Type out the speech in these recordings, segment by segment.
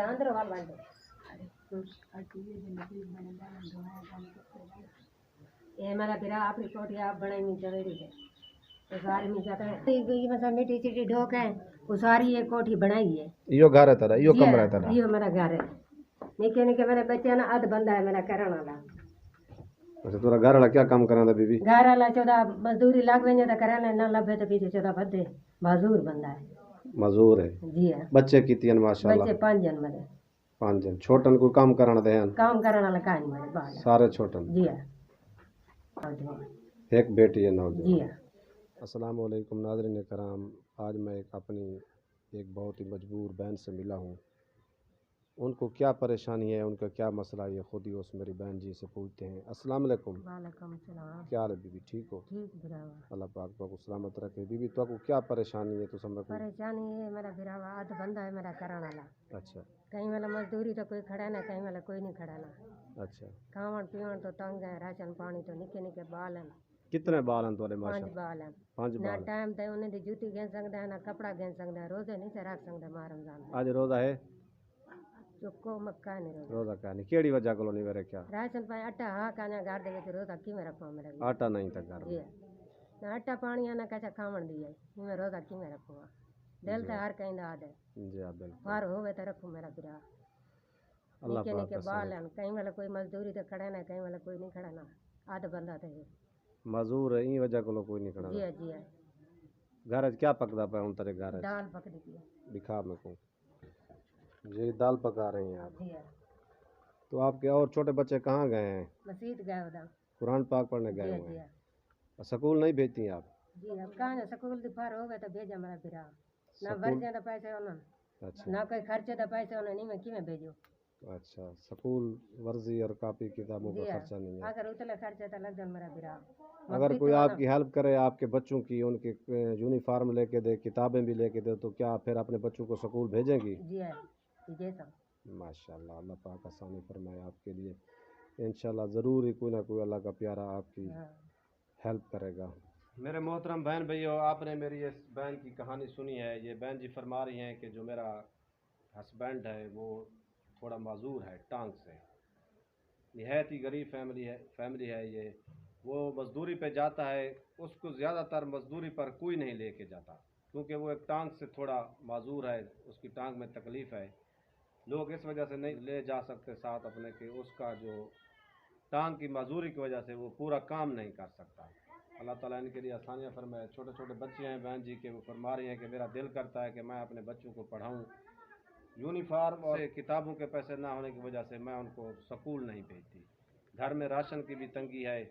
अंदर वाल बांधो ये मेरा बिरा अपनी कोठी आप बनाई जरूरी है तो सारी में जाता है ये मतलब मिट्टी चिट्टी ढोक है वो सारी ये कोठी बनाई है यो घर है तेरा यो कमरा है तेरा ये मेरा घर है निके निके मेरे बच्चे ना अध बंदा है मेरा करने वाला अच्छा तेरा घर वाला क्या काम करांदा बीबी घर वाला 14 मजदूरी लाग वेंगे तो कराने ना लभे तो पीछे 14 बंदे मजदूर बंदा है मजदूर है जी है बच्चे कितने माशाल्लाह बच्चे 5 जन मेरे 5 जन छोटन को काम कराना दे काम करने वाला कान मेरे बाल सारे छोटन जी है एक बेटी है नौजवान जी है अस्सलाम वालेकुम नाज़रीन कराम आज मैं एक बहुत ही मजबूर बहन से मिला हूँ उनको क्या परेशानी है उनका क्या मसला है ये खुद ही उस मेरी बहन जी से पूछते हैं अस्सलाम वालेकुम वालेकुम सलाम क्या हाल है बीबी ठीक हो ठीक बिरावा अल्लाह पाक को सलामत रखे बीबी तो को क्या परेशानी है तो समझ परेशानी है मेरा बिरावा अध बंदा है मेरा करने वाला अच्छा कहीं वाला मजदूरी तो कोई खड़ा ना कहीं वाला कोई नहीं खड़ा ना अच्छा खावन पीवन तो तंग है राशन पानी तो निके निके बाल हैं कितने बाल हैं तुम्हारे 5 माशा बाल हैं 5 ना बाल टाइम ते उन्हें दी जूती गेन सकते हैं ना कपड़ा गेन सकते हैं रोजे नहीं से रख सकते मां रमजान आज रोज़ा है चुको मक्का नहीं रोजा रोज़ा क्या नहीं केड़ी वजह को नहीं मेरे क्या राशन पानी आटा हाँ काने गाड़ देंगे तो रोजा की में रखो मेरे आटा नहीं था घर में ये ना आटा पानी है ना कैसा खावन दिए मैं रोजा की में रखूंगा दिल तो हर कहीं दाद है जी हाँ बिल्कुल बाहर होवे तो रखूं मेरा बिरा अल्लाह निके पाक निके का बाल हैं कहीं वाला कोई मजदूरी तो खड़ा ना कहीं वाला कोई नहीं खड़ा ना आध बंदा थे मजदूर है इन वजह को कोई नहीं खड़ा जी है जी है घर क्या पकदा पे उन तेरे घर दाल पकड़ी थी दिखा मेरे को जी दाल पका रही हैं आप जी है तो आपके और छोटे बच्चे कहाँ गए हैं मस्जिद गए उधर कुरान पाक पढ़ने जी गए है हुए जी हैं है स्कूल नहीं भेजती हैं आप जी अब कहाँ है स्कूल की फार हो गए तो भेजा मेरा बिरा ना स्कूल भर तो पैसे होना अच्छा ना कोई खर्चे तो पैसे होना नहीं मैं कि मैं भेजूँ अच्छा स्कूल वर्जी और कापी किताबों जी का है खर्चा नहीं है अगर उतले खर्चे तो लग जाए मेरा बिरा अगर कोई आपकी हेल्प करे आपके बच्चों की उनके यूनिफॉर्म लेके दे किताबें भी लेके दे तो क्या फिर अपने बच्चों को स्कूल भेजेंगी जी है जैसा माशाल्लाह अल्लाह पाक आसानी फरमाए आपके लिए इंशाल्लाह ज़रूर ही कोई ना कोई अल्लाह का प्यारा आपकी हेल्प करेगा मेरे मोहतरम बहन भाइयों आपने मेरी इस बहन की कहानी सुनी है ये बहन जी फरमा रही हैं कि जो मेरा हस्बैंड है वो थोड़ा माजूर है टांग से निहायत ही गरीब फैमिली है ये वो मज़दूरी पे जाता है उसको ज़्यादातर मज़दूरी पर कोई नहीं लेके जाता क्योंकि वो एक टांग से थोड़ा माजूर है उसकी टांग में तकलीफ़ है लोग इस वजह से नहीं ले जा सकते साथ अपने कि उसका जो टांग की मजदूरी की वजह से वो पूरा काम नहीं कर सकता अल्लाह ताला इनके लिए आसानियाँ फरमाए छोटे छोटे बच्चे हैं बहन जी के वो फरमा रही हैं कि मेरा दिल करता है कि मैं अपने बच्चों को पढ़ाऊँ यूनिफॉर्म और किताबों के पैसे ना होने की वजह से मैं उनको स्कूल नहीं भेजती घर में राशन की भी तंगी है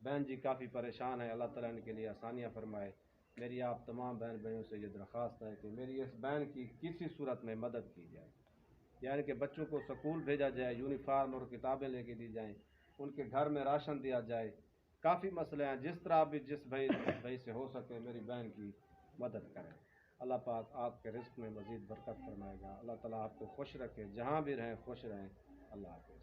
बहन जी काफ़ी परेशान है अल्लाह ताला इनके लिए आसानियाँ फरमाए मेरी आप तमाम बहन भाइयों से ये दरख्वास्त है कि मेरी इस बहन की किसी सूरत में मदद की जाए यानी कि बच्चों को स्कूल भेजा जाए यूनिफॉर्म और किताबें लेके दी जाएं उनके घर में राशन दिया जाए काफ़ी मसले हैं जिस तरह भी जिस भाई से हो सके मेरी बहन की मदद करें अल्लाह पाक आपके रिस्क में मज़ीद बरकत फरमाएगा अल्लाह ताला आपको खुश रखे जहाँ भी रहें खुश रहें अल्लाह हाफ़िज़।